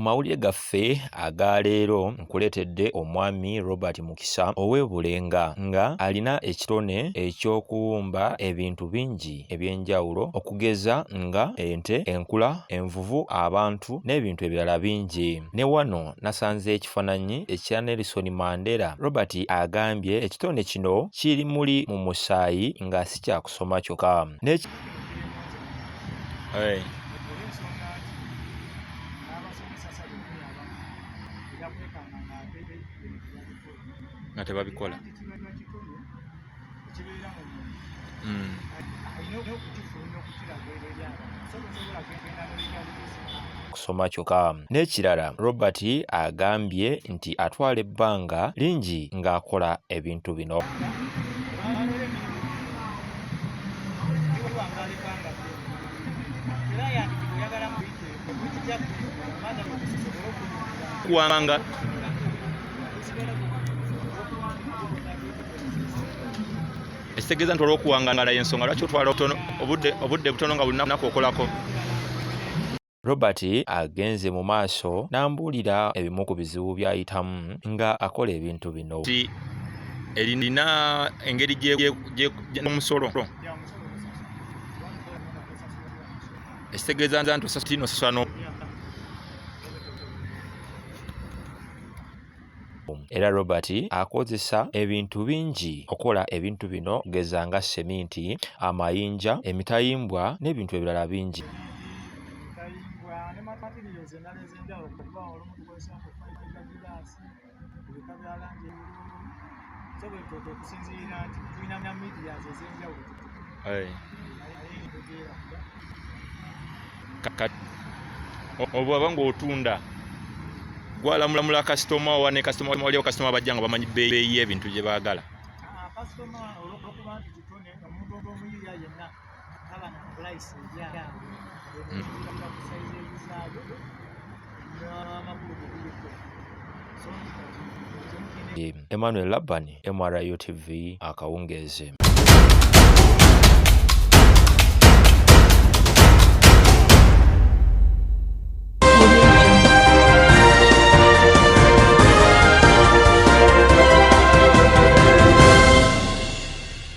mawulire gaffe aga leero nkuleetedde omwami Robert Mukisa ow'eBulenga nga alina ekitone eky'okuwumba ebintu bingi eby'enjawulo okugeza nga ente, enkula, envuvu, abantu n'ebintu ebirala bingi. Ne wano nasanze ekifaananyi ekya Nelson Mandela. Robert agambye ekitone kino kiri muli mu musaayi nga si kya kusoma kyokka. Nga tebabikola kusoma kyokka. N'ekirala Robert agambye nti atwala ebbanga lingi ng'akola ebintu bino. Kuwanga ekitegeeza nti olw'okuwangangala y'ensonga lwaki otwala obudde butono nga buli lunaku okolako. Robert agenze mu maaso n'ambuulira ebimu ku bizibu by'ayitamu nga akola ebintu bino. Erina engeri gy'omusolo ekitegeeza nti osasula era Robert akozesa ebintu bingi okukola ebintu bino okugeza nga seminti, amayinja, emitayimbwa n'ebintu ebirala bingi. Obwaba ng'otunda gwalamula kasitoma owa ne kasitoma waliwo kasitoma bajja nga bamanyi bbeeyi y'ebintu gye baagala. Emmanuel Laban, MRU TV, Akawungeezi.